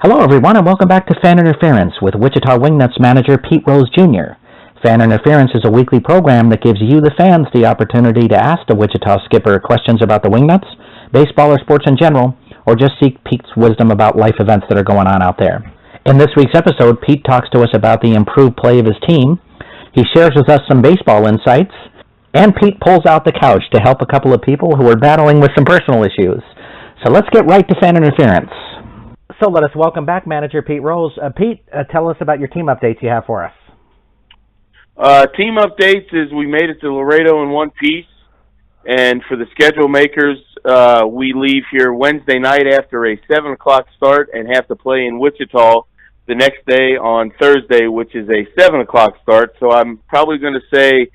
Hello, everyone, and welcome back to Fan Interference with Wichita Wingnuts manager Pete Rose Jr. Fan Interference is a weekly program that gives you, the fans, the opportunity to ask the Wichita skipper questions about the Wingnuts, baseball or sports in general, or just seek Pete's wisdom about life events that are going on out there. In this week's episode, Pete talks to us about the improved play of his team. He shares with us some baseball insights, and Pete pulls out the couch to help a couple of people who are battling with some personal issues. So let's get right to Fan Interference. So let us welcome back manager Pete Rose. Pete, tell us about your team updates you have for us. Team updates is we made it to Laredo in one piece, and for the schedule makers, we leave here Wednesday night after a 7 o'clock start and have to play in Wichita the next day on Thursday, which is a 7 o'clock start. So I'm probably going to say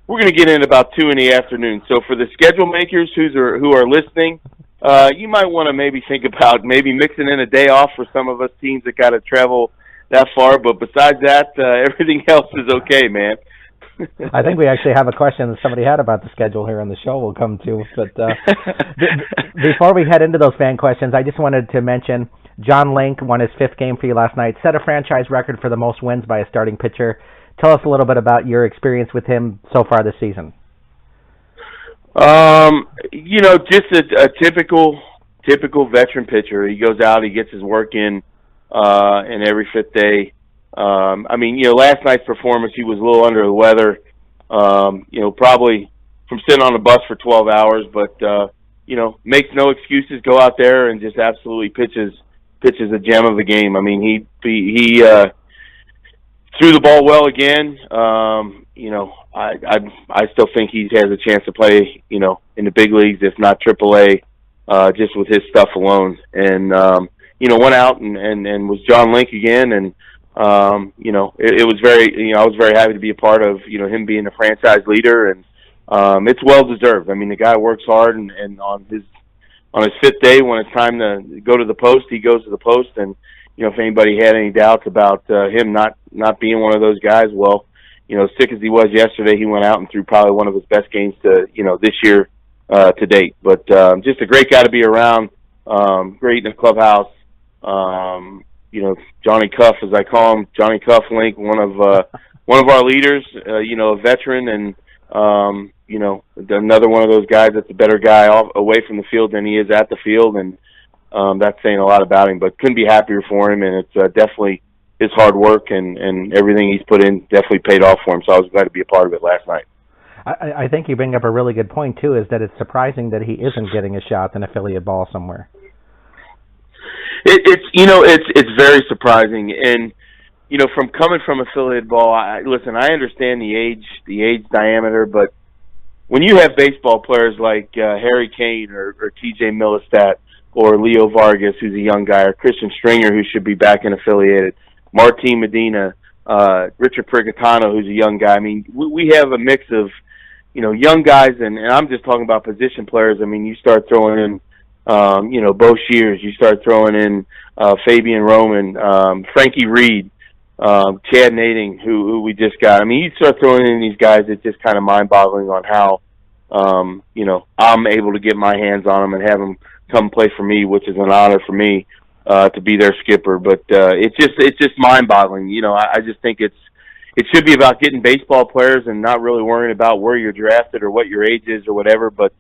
we're going to get in about 2 in the afternoon. So for the schedule makers who are listening, you might want to maybe think about maybe mixing in a day off for some of us teams that got to travel that far. But besides that, everything else is okay, man. I think we actually have a question that somebody had about the schedule here on the show we'll come to. But before we head into those fan questions, I just wanted to mention John Link won his 5th game for you last night, set a franchise record for the most wins by a starting pitcher. Tell us a little bit about your experience with him so far this season. Just a typical veteran pitcher. He goes out, he gets his work in every 5th day. Last night's performance, he was a little under the weather, probably from sitting on the bus for 12 hours, but, makes no excuses, go out there and just absolutely pitches a gem of a game. I mean, he threw the ball well again. I still think he has a chance to play, in the big leagues, if not AAA, just with his stuff alone. And, went out and was John Link again. And, it was very, I was very happy to be a part of, him being the franchise leader. And it's well deserved. I mean, the guy works hard, and on his 5th day, when it's time to go to the post, he goes to the post. And, if anybody had any doubts about him not being one of those guys, well, sick as he was yesterday, he went out and threw probably one of his best games this year to date. But just a great guy to be around, great in the clubhouse. Johnny Cuff, as I call him, Johnny Cuff Link, one of our leaders, a veteran, and another one of those guys that's a better guy away from the field than he is at the field, and that's saying a lot about him. But couldn't be happier for him, and it's definitely his hard work and everything he's put in definitely paid off for him. So I was glad to be a part of it last night. I think you bring up a really good point too, is that it's surprising that he isn't getting a shot in affiliate ball somewhere. It's very surprising, and from coming from affiliate ball, I understand the age diameter, but when you have baseball players like Harry Kane or T.J. Millistat or Leo Vargas, who's a young guy, or Christian Stringer, who should be back in affiliated, Martin Medina, Richard Prigatano, who's a young guy. I mean, we have a mix of, young guys, and I'm just talking about position players. I mean, you start throwing in, Boshers, you start throwing in Fabian Roman, Frankie Reed, Chad Nading, who we just got. I mean, you start throwing in these guys, it's just kind of mind-boggling on how, I'm able to get my hands on them and have them come play for me, which is an honor for me to be their skipper. But it's just mind-boggling. I just think it should be about getting baseball players and not really worrying about where you're drafted or what your age is or whatever. But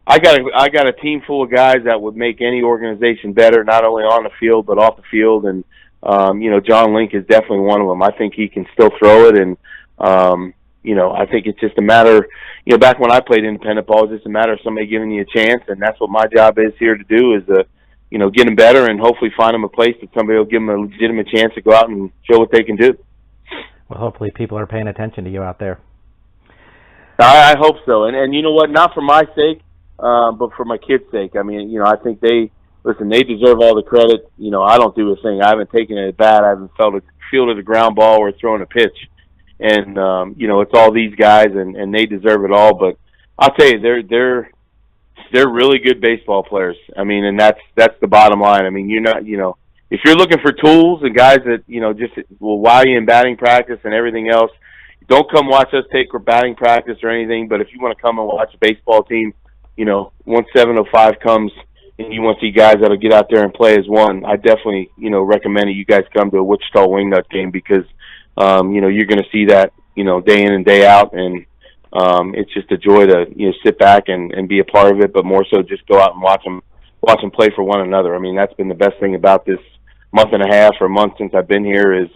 I got a team full of guys that would make any organization better, not only on the field but off the field. And John Link is definitely one of them. I think he can still throw it, and I think it's just a matter. Back when I played independent ball, it's just a matter of somebody giving you a chance, and that's what my job is here to do, is to get them better and hopefully find them a place that somebody will give them a legitimate chance to go out and show what they can do. Well, hopefully people are paying attention to you out there. I hope so, and you know what? Not for my sake, but for my kids' sake. I mean, I think they deserve all the credit. I don't do a thing. I haven't taken it at bat. I haven't fielded a ground ball or thrown a pitch. And, it's all these guys, and they deserve it all. But I'll tell you, they're really good baseball players. I mean, and that's the bottom line. I mean, if you're looking for tools and guys that, just will wow you in batting practice and everything else, don't come watch us take batting practice or anything. But if you want to come and watch a baseball team, once 7:05 comes, and you want to see guys that'll get out there and play as one, I definitely, recommend that you guys come to a Wichita Wingnut game because, you're going to see that, day in and day out, and it's just a joy to, sit back and be a part of it, but more so just go out and watch them play for one another. I mean, that's been the best thing about this month and a half or month since I've been here is,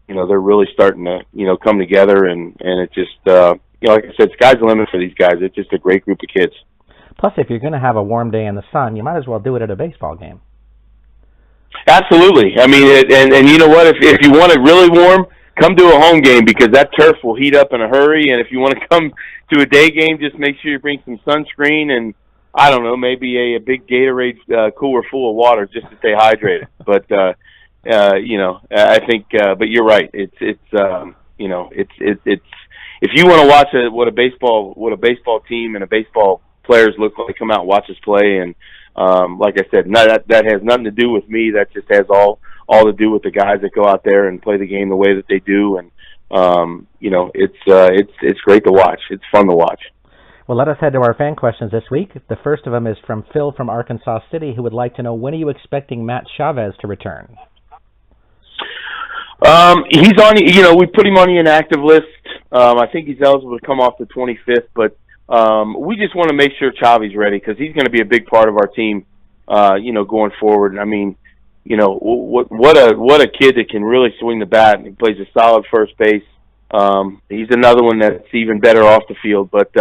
they're really starting to, come together, and it just, like I said, sky's the limit for these guys. It's just a great group of kids. Plus, if you're going to have a warm day in the sun, you might as well do it at a baseball game. Absolutely. I mean, and you know what? If you want it really warm, come to a home game because that turf will heat up in a hurry. And if you want to come to a day game, just make sure you bring some sunscreen and, I don't know, maybe a big Gatorade cooler full of water just to stay hydrated. But I think, but you're right. It's if you want to watch what a baseball team and a baseball players look like, come out and watch us play. And like I said, that has nothing to do with me. That just has all to do with the guys that go out there and play the game the way that they do. And it's great to watch. It's fun to watch. Well, let us head to our fan questions this week. The first of them is from Phil from Arkansas City, who would like to know, when are you expecting Matt Chavez to return? He's on, we put him on the inactive list. I think he's eligible to come off the 25th, but we just want to make sure Chavi's ready because he's going to be a big part of our team, going forward. I mean, what a kid that can really swing the bat. He plays a solid first base. He's another one that's even better off the field. But,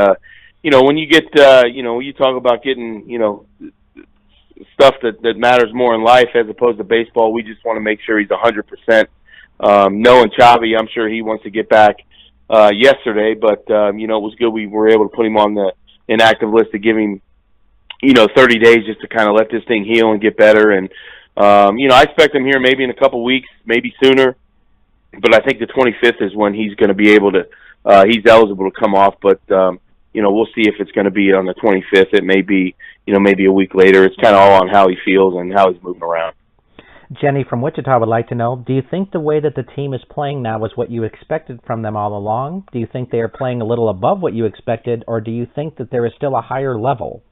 when you get, when you talk about getting, stuff that matters more in life as opposed to baseball, we just want to make sure he's 100%. Knowing Chavi, I'm sure he wants to get back yesterday, but it was good we were able to put him on the inactive list to give him 30 days just to kind of let this thing heal and get better. And I expect him here maybe in a couple weeks, maybe sooner, but I think the 25th is when he's going to be able to he's eligible to come off. But we'll see if it's going to be on the 25th. It may be maybe a week later. It's kind of all on how he feels and how he's moving around. Jenny from Wichita would like to know, do you think the way that the team is playing now is what you expected from them all along? Do you think they are playing a little above what you expected, or do you think that there is still a higher level?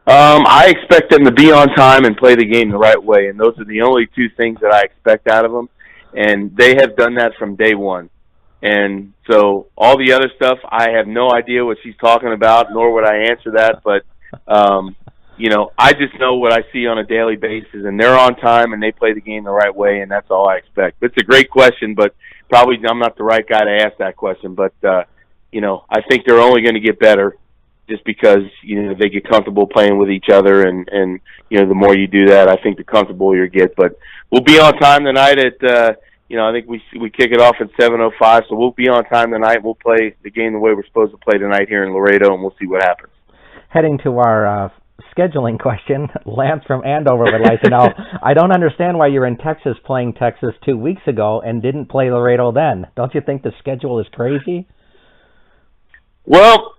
I expect them to be on time and play the game the right way, and those are the only two things that I expect out of them, and they have done that from day one. And so all the other stuff, I have no idea what she's talking about, nor would I answer that, but I just know what I see on a daily basis, and they're on time and they play the game the right way, and that's all I expect. It's a great question, but probably I'm not the right guy to ask that question. But, I think they're only going to get better just because, they get comfortable playing with each other, and the more you do that, I think the comfortable you get. But we'll be on time tonight at, I think we kick it off at 7:05, so we'll be on time tonight. We'll play the game the way we're supposed to play tonight here in Laredo, and we'll see what happens. Heading to our scheduling question, Lance from Andover would like to know, I don't understand why you're in Texas playing Texas 2 weeks ago and didn't play Laredo then. Don't you think the schedule is crazy? Well,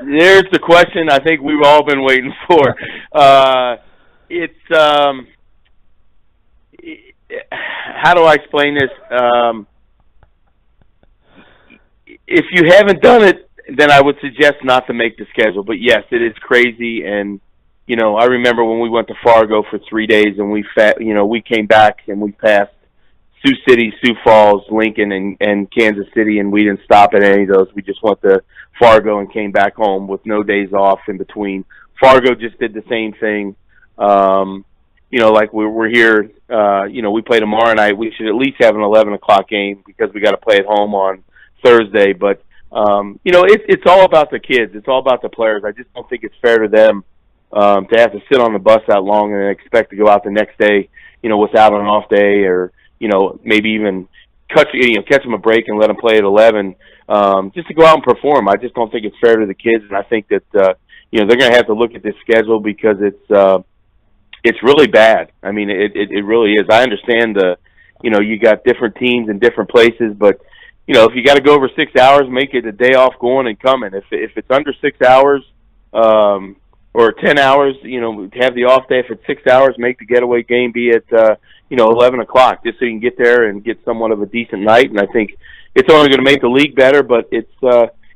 there's the question I think we've all been waiting for. How do I explain this? If you haven't done it, then I would suggest not to make the schedule. But yes, it is crazy. And, I remember when we went to Fargo for 3 days and we came back and we passed Sioux City, Sioux Falls, Lincoln, and Kansas City, and we didn't stop at any of those. We just went to Fargo and came back home with no days off in between. Fargo just did the same thing. Like we're here, we play tomorrow night. We should at least have an 11 o'clock game because we got to play at home on Thursday. But, it's all about the kids. It's all about the players. I just don't think it's fair to them to have to sit on the bus that long and expect to go out the next day, without an off day, or, maybe even catch them a break and let them play at 11, just to go out and perform. I just don't think it's fair to the kids, and I think that, they're going to have to look at this schedule because it's really bad. I mean, it really is. I understand you got different teams in different places, but, if you got to go over 6 hours, make it a day off going and coming. If it's under 6 hours, or 10 hours, have the off day. If it's 6 hours, make the getaway game be at, 11 o'clock, just so you can get there and get somewhat of a decent night. And I think it's only going to make the league better, but it's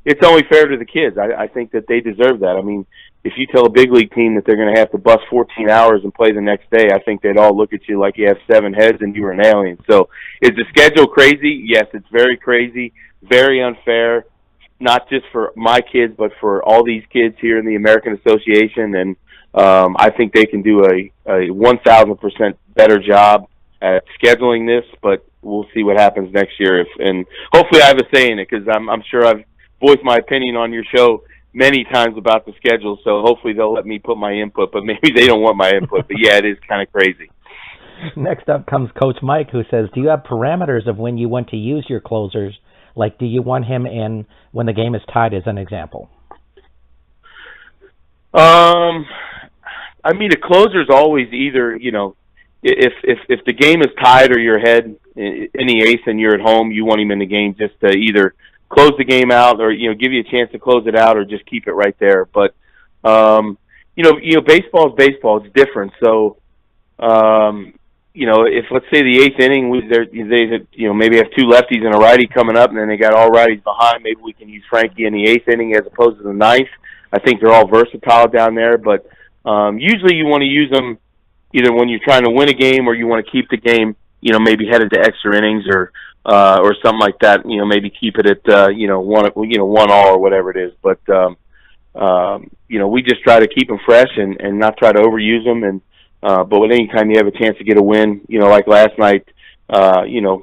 it's only fair to the kids. I think that they deserve that. I mean, if you tell a big league team that they're going to have to bust 14 hours and play the next day, I think they'd all look at you like you have 7 heads and you were an alien. So is the schedule crazy? Yes, it's very crazy, very unfair, not just for my kids, but for all these kids here in the American Association. And I think they can do a 1,000% better job at scheduling this, but we'll see what happens next year. And hopefully I have a say in it, because I'm sure I've voiced my opinion on your show many times about the schedule, so hopefully they'll let me put my input, but maybe they don't want my input. But yeah, it is kind of crazy. Next up comes Coach Mike, who says, do you have parameters of when you want to use your closers? Like, do you want him in when the game is tied, as an example? I mean, a closer's always either, if the game is tied or you're ahead in the eighth and you're at home, you want him in the game just to either close the game out or, give you a chance to close it out, or just keep it right there. But, baseball is baseball. It's different. So, if let's say the eighth inning, they maybe have 2 lefties and a righty coming up, and then they got all righties behind, maybe we can use Frankie in the eighth inning as opposed to the ninth. I think they're all versatile down there, but usually you want to use them either when you're trying to win a game or you want to keep the game, maybe headed to extra innings or something like that. Maybe keep it at 1 all or whatever it is. But we just try to keep them fresh and not try to overuse them. And but with any time you have a chance to get a win, like last night,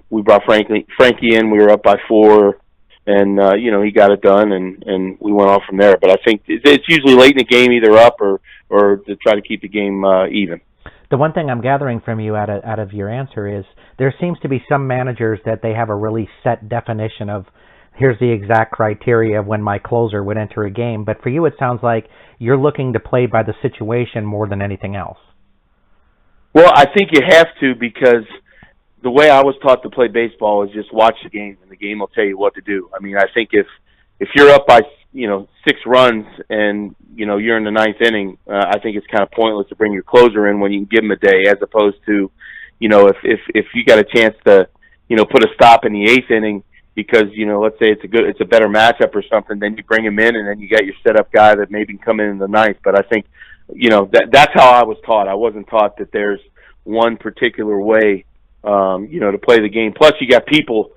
we brought Frankie in. We were up by 4. And, he got it done, and we went off from there. But I think it's usually late in the game, either up or to try to keep the game even. The one thing I'm gathering from you out of your answer is there seems to be some managers that they have a really set definition of, here's the exact criteria of when my closer would enter a game. But for you, it sounds like you're looking to play by the situation more than anything else. Well, I think you have to, because the way I was taught to play baseball is just watch the game, and the game will tell you what to do. I mean, I think if you're up by 6 runs and you're in the ninth inning, I think it's kind of pointless to bring your closer in when you can give him a day, as opposed to if you got a chance to put a stop in the eighth inning because let's say it's a better matchup or something, then you bring him in, and then you got your setup guy that maybe can come in the ninth. But I think that's how I was taught. I wasn't taught that there's one particular way to play the game. Plus, you got people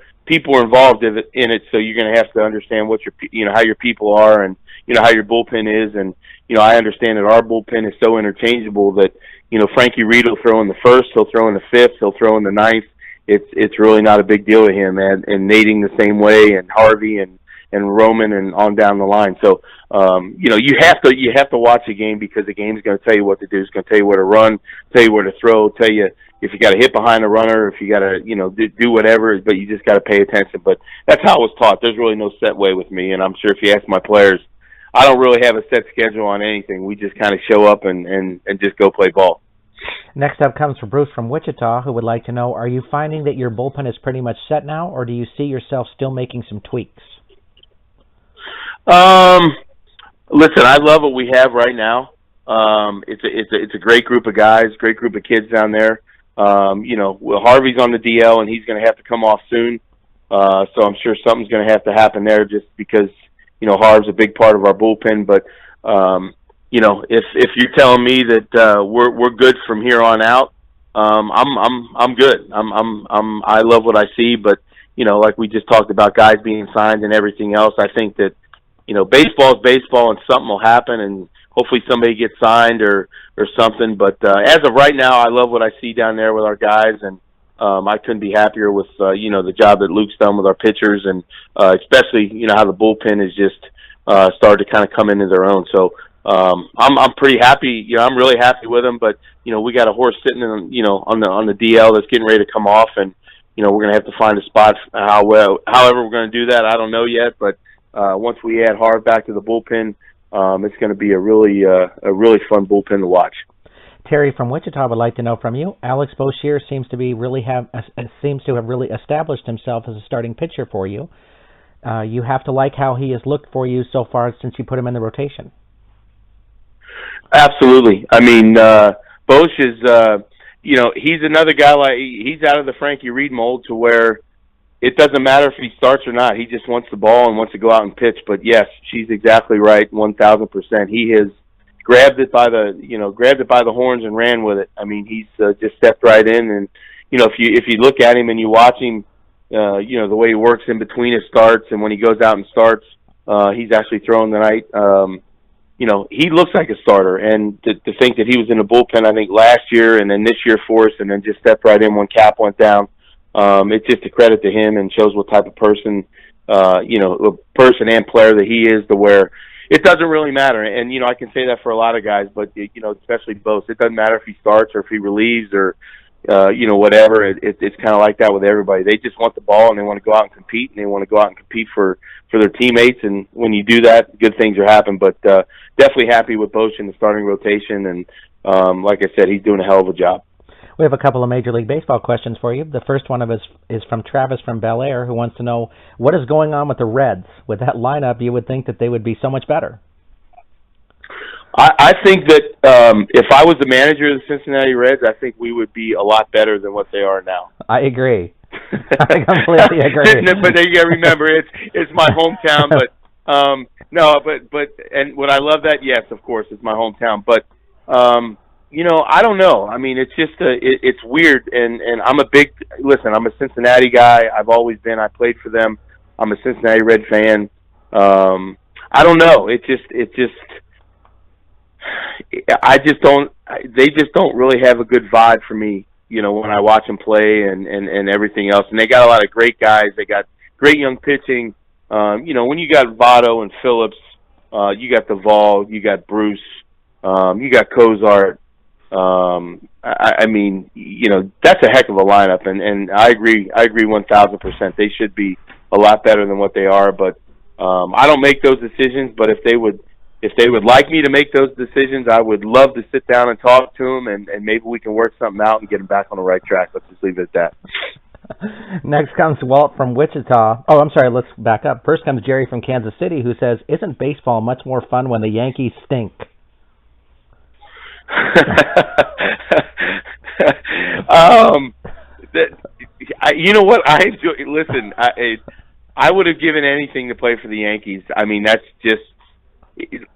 are involved in it, so you're going to have to understand what how your people are, and how your bullpen is. And I understand that our bullpen is so interchangeable that Frankie Reed will throw in the first, he'll throw in the fifth, he'll throw in the ninth. It's really not a big deal to him, and Nading the same way, and Harvey and Roman, and on down the line. So you have to watch the game, because the game's going to tell you what to do. It's going to tell you where to run, tell you where to throw, tell you if you got to hit behind the runner, if you got to do whatever, but you just got to pay attention. But that's how I was taught. There's really no set way with me, and I'm sure if you ask my players, I don't really have a set schedule on anything. We just kind of show up and just go play ball. Next up comes from Bruce from Wichita, who would like to know, are you finding that your bullpen is pretty much set now, or do you see yourself still making some tweaks? Listen, I love what we have right now. It's a great group of guys, great group of kids down there. Harvey's on the DL, and he's going to have to come off soon. So I'm sure something's going to have to happen there, just because Harv's a big part of our bullpen. But if you're telling me that we're good from here on out, I'm good. I love what I see. But like we just talked about, guys being signed and everything else, I think that baseball is baseball, and something will happen, and hopefully somebody gets signed or something. But as of right now, I love what I see down there with our guys, and I couldn't be happier with the job that Luke's done with our pitchers, and especially how the bullpen has just started to kind of come into their own. So I'm pretty happy. I'm really happy with them. But we got a horse sitting in on the DL that's getting ready to come off, and we're going to have to find a spot. However we're going to do that, I don't know yet. But once we add Harv back to the bullpen, it's going to be a really fun bullpen to watch. Terry from Wichita would like to know from you, Alex Boshers seems to have really established himself as a starting pitcher for you. You have to like how he has looked for you so far since you put him in the rotation. Absolutely. I mean, Bosh is, he's another guy, like he's out of the Frankie Reed mold, to where it doesn't matter if he starts or not. He just wants the ball and wants to go out and pitch. But yes, she's exactly right, 1,000%. He has grabbed it by the horns and ran with it. I mean, he's just stepped right in, and if you look at him and you watch him, the way he works in between his starts and when he goes out and starts, he's actually throwing tonight. He looks like a starter, and to think that he was in the bullpen, I think, last year and then this year for us, and then just stepped right in when Cap went down. It's just a credit to him and shows what type of person, a person and player that he is, to where it doesn't really matter. And, I can say that for a lot of guys, but, especially both. It doesn't matter if he starts or if he relieves or, whatever. It's kind of like that with everybody. They just want the ball and they want to go out and compete, and they want to go out and compete for their teammates. And when you do that, good things are happening. But definitely happy with Bosh in the starting rotation. And like I said, he's doing a hell of a job. We have a couple of Major League Baseball questions for you. The first one of us is from Travis from Bel Air, who wants to know, what is going on with the Reds? With that lineup, you would think that they would be so much better. I think that if I was the manager of the Cincinnati Reds, I think we would be a lot better than what they are now. I agree. I completely agree. But you got to remember, it's my hometown. But and would I love that? Yes, of course, it's my hometown. But I don't know. I mean, it's just it's weird. And I'm a Cincinnati guy. I've always been. I played for them. I'm a Cincinnati Red fan. I don't know. They just don't really have a good vibe for me, when I watch them play and everything else. And they got a lot of great guys. They got great young pitching. When you got Votto and Phillips, you got Duvall, you got Bruce, you got Cozart. I mean, that's a heck of a lineup. And I agree 1,000%. They should be a lot better than what they are. But I don't make those decisions. But if they would like me to make those decisions, I would love to sit down and talk to them, and maybe we can work something out and get them back on the right track. Let's just leave it at that. Next comes Walt from Wichita. Oh, I'm sorry, let's back up. First comes Jerry from Kansas City, who says, isn't baseball much more fun when the Yankees stink? You know what? I enjoy. Listen, I would have given anything to play for the Yankees. I mean, that's just,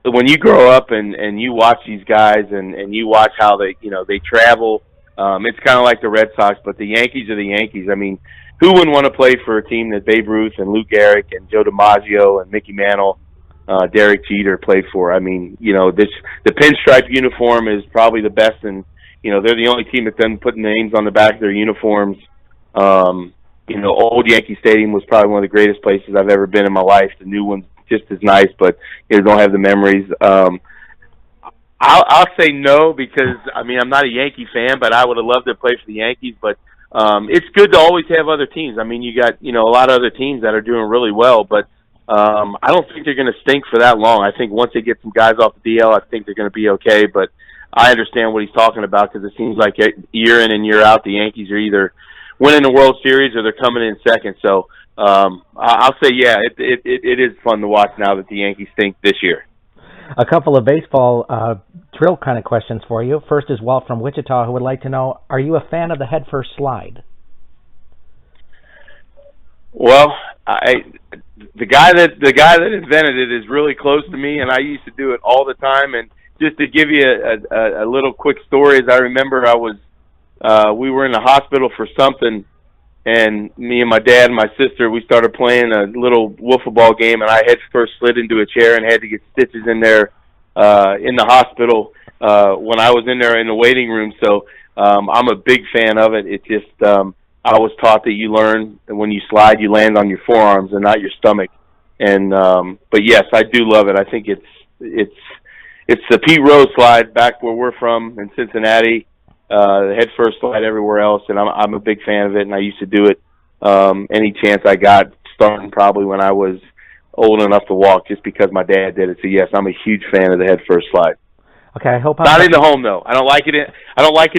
when you grow up and you watch these guys and you watch how they travel, it's kind of like the Red Sox, but the Yankees are the Yankees. I mean, who wouldn't want to play for a team that Babe Ruth and Lou Gehrig and Joe DiMaggio and Mickey Mantle, Derek Jeter played for? I mean, the pinstripe uniform is probably the best, and they're the only team that doesn't put names on the back of their uniforms. Old Yankee Stadium was probably one of the greatest places I've ever been in my life. The new one's just as nice, but don't have the memories. I'll say no, because I'm not a Yankee fan, but I would have loved to play for the Yankees. But it's good to always have other teams. I mean, you got a lot of other teams that are doing really well, but I don't think they're going to stink for that long. I think once they get some guys off the DL, I think they're going to be okay. But I understand what he's talking about, because it seems like year in and year out, the Yankees are either winning the World Series or they're coming in second. So I'll say, yeah, it is fun to watch now that the Yankees stink this year. A couple of baseball drill kind of questions for you. First is Walt from Wichita, who would like to know, are you a fan of the headfirst slide? Well, the guy that invented it is really close to me, and I used to do it all the time. And just to give you a little quick story, as I remember, we were in the hospital for something, and me and my dad and my sister, we started playing a little wiffle ball game, and I head first slid into a chair and had to get stitches in there in the hospital when I was in there in the waiting room. So I'm a big fan of it. It just I was taught that you learn that when you slide, you land on your forearms and not your stomach. And but yes, I do love it. I think it's the Pete Rose slide back where we're from in Cincinnati. The head first slide everywhere else, and I'm a big fan of it, and I used to do it any chance I got, starting probably when I was old enough to walk, just because my dad did it. So yes, I'm a huge fan of the head first slide. Okay, I hope I'm not in the home though. I don't like it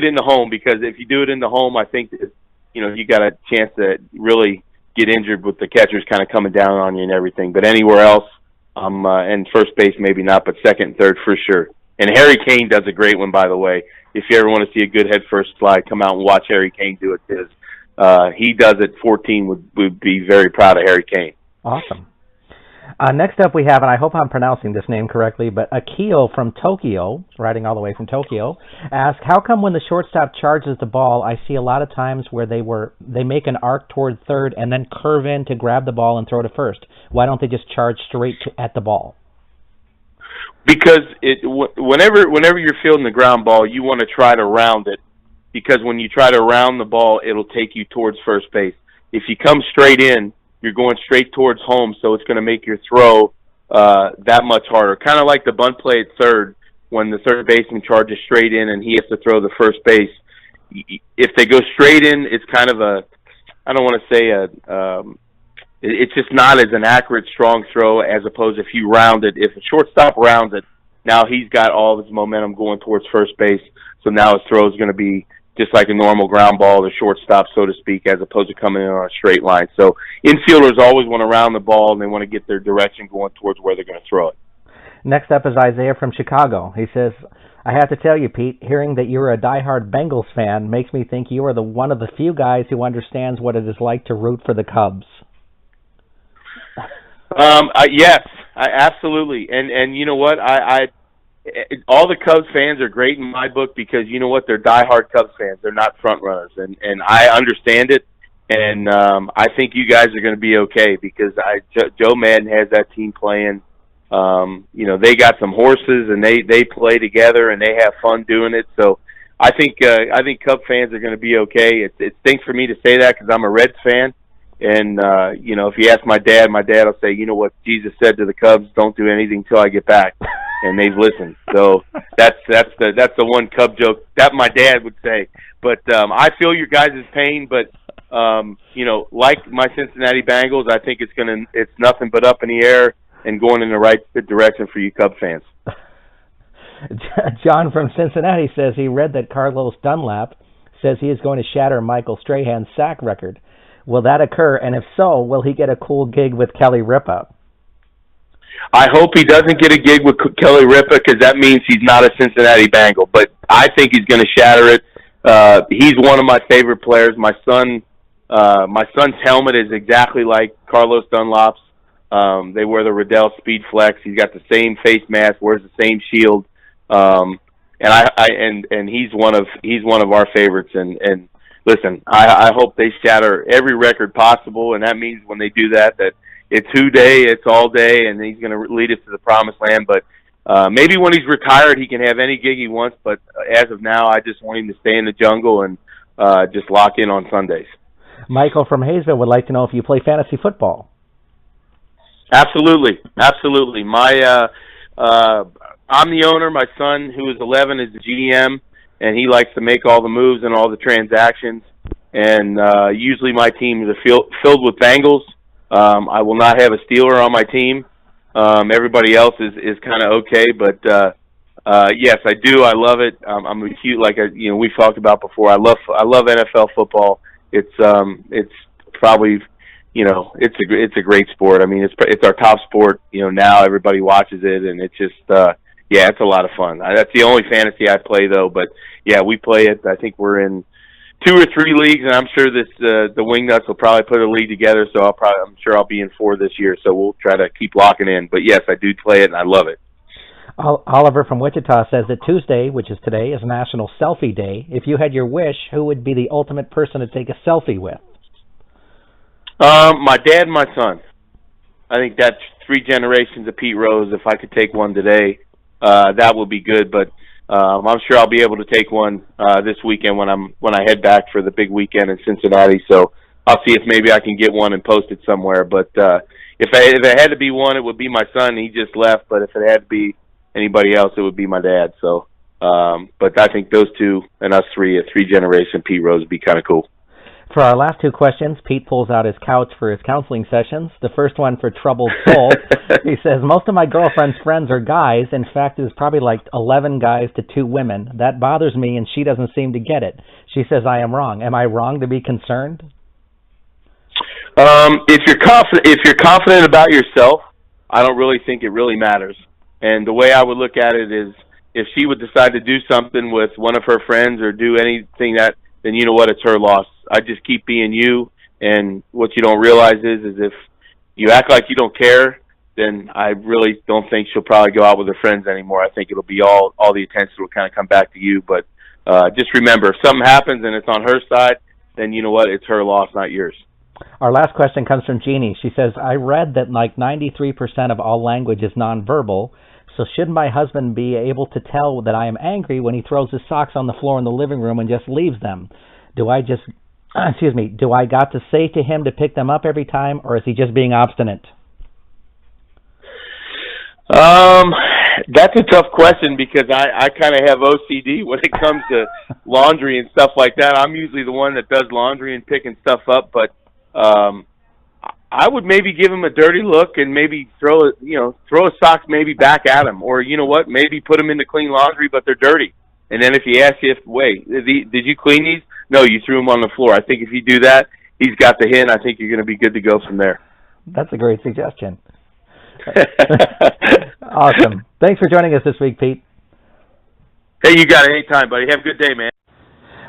in the home, because if you do it in the home, I think that, you got a chance to really get injured with the catchers kind of coming down on you and everything. But anywhere else, and first base maybe not, but second and third for sure. And Harry Kane does a great one, by the way. If you ever want to see a good head first slide, come out and watch Harry Kane do it, because he does at 14 would be very proud of Harry Kane. Awesome. Next up we have, and I hope I'm pronouncing this name correctly, but Akio from Tokyo, writing all the way from Tokyo, asks, how come when the shortstop charges the ball, I see a lot of times where they make an arc toward third and then curve in to grab the ball and throw to first? Why don't they just charge straight at the ball? Because whenever you're fielding the ground ball, you want to try to round it, because when you try to round the ball, it'll take you towards first base. If you come straight in, you're going straight towards home, so it's going to make your throw that much harder. Kind of like the bunt play at third, when the third baseman charges straight in and he has to throw the first base. If they go straight in, it's kind of I don't want to say it's just not as an accurate, strong throw as opposed if you round it. If a shortstop rounds it, now he's got all of his momentum going towards first base, so now his throw is going to be just like a normal ground ball to shortstop, so to speak, as opposed to coming in on a straight line. So infielders always want to round the ball, and they want to get their direction going towards where they're going to throw it. Next up is Isaiah from Chicago. He says, I have to tell you, Pete, hearing that you're a diehard Bengals fan makes me think you are one of the few guys who understands what it is like to root for the Cubs. Yes, absolutely. And you know what? All the Cubs fans are great in my book because you know what? They're diehard Cubs fans. They're not front runners, and I understand it. And I think you guys are going to be okay because Joe Madden has that team playing. You know, they got some horses and they play together and they have fun doing it. So I think Cub fans are going to be okay. It stinks for me to say that because I'm a Reds fan. And you know, if you ask my dad will say, you know what Jesus said to the Cubs, don't do anything till I get back. And they've listened. So that's the one Cub joke that my dad would say. But I feel your guys' pain, but you know, like my Cincinnati Bengals, I think it's nothing but up in the air and going in the right direction for you Cub fans. John from Cincinnati says he read that Carlos Dunlap says he is going to shatter Michael Strahan's sack record. Will that occur? And if so, will he get a cool gig with Kelly Ripa? I hope he doesn't get a gig with Kelly Ripa because that means he's not a Cincinnati Bengal. But I think he's going to shatter it. He's one of my favorite players. My son's helmet is exactly like Carlos Dunlap's. They wear the Riddell Speed Flex. He's got the same face mask, wears the same shield, and he's one of our favorites. And listen, I hope they shatter every record possible, and that means when they do that it's who day, it's all day, and he's going to lead us to the promised land. But maybe when he's retired, he can have any gig he wants. But as of now, I just want him to stay in the jungle and just lock in on Sundays. Michael from Hayesville would like to know if you play fantasy football. Absolutely. I'm the owner. My son, who is 11, is the GM, and he likes to make all the moves and all the transactions. And usually my team is filled with Bengals. I will not have a Steeler on my team. Everybody else is kind of okay, but yes, I do. I love it. I'm a cute, we've talked about before. I love NFL football. It's probably, it's a great sport. I mean, it's our top sport. Now everybody watches it, and it's just it's a lot of fun. That's the only fantasy I play though. But yeah, we play it. I think we're in 2 or 3 leagues, and I'm sure the Wingnuts will probably put a league together. So I'm sure I'll be in 4 this year. So we'll try to keep locking in. But yes, I do play it, and I love it. Oliver from Wichita says that Tuesday, which is today, is National Selfie Day. If you had your wish, who would be the ultimate person to take a selfie with? My dad and my son. I think that's 3 generations of Pete Rose. If I could take one today, that would be good. But I'm sure I'll be able to take one this weekend when I head back for the big weekend in Cincinnati. So I'll see if maybe I can get one and post it somewhere. But if it had to be one, it would be my son. He just left. But if it had to be anybody else, it would be my dad. So, but I think those 2 and us 3, a 3-generation Pete Rose, would be kind of cool. For our last 2 questions, Pete pulls out his couch for his counseling sessions. The first one for Troubled Soul. He says, most of my girlfriend's friends are guys. In fact, it's probably like 11 guys to 2 women. That bothers me, and she doesn't seem to get it. She says I am wrong. Am I wrong to be concerned? If you're confident about yourself, I don't really think it really matters. And the way I would look at it is, if she would decide to do something with one of her friends or do anything then you know what, it's her loss. I just keep being you. And what you don't realize is if you act like you don't care, then I really don't think she'll probably go out with her friends anymore. I think it'll be all the attention will kind of come back to you. But just remember, if something happens and it's on her side, then you know what? It's her loss, not yours. Our last question comes from Jeannie. She says, I read that like 93% of all language is nonverbal, so should my husband be able to tell that I am angry when he throws his socks on the floor in the living room and just leaves them? Do I got to say to him to pick them up every time, or is he just being obstinate? That's a tough question because I kind of have OCD when it comes to laundry and stuff like that. I'm usually the one that does laundry and picking stuff up, but I would maybe give him a dirty look and maybe throw a sock maybe back at him, or you know what, maybe put them into clean laundry, but they're dirty. And then if he asks you, wait, did you clean these? No, you threw them on the floor. I think if you do that, he's got the hint. I think you're going to be good to go from there. That's a great suggestion. Awesome. Thanks for joining us this week, Pete. Hey, you got it anytime, buddy. Have a good day, man.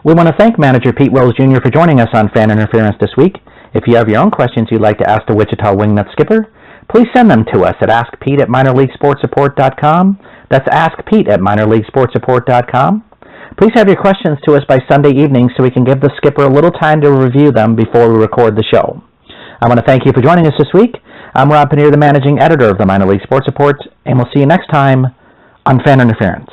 We want to thank Manager Pete Rose Jr. for joining us on Fan Interference this week. If you have your own questions you'd like to ask the Wichita Wingnut skipper, please send them to us at askpete@minorleaguesportsupport.com. That's askpete@minorleaguesportsupport.com. Please have your questions to us by Sunday evening so we can give the skipper a little time to review them before we record the show. I want to thank you for joining us this week. I'm Rob Pannier, the managing editor of the Minor League Sports Report, and we'll see you next time on Fan Interference.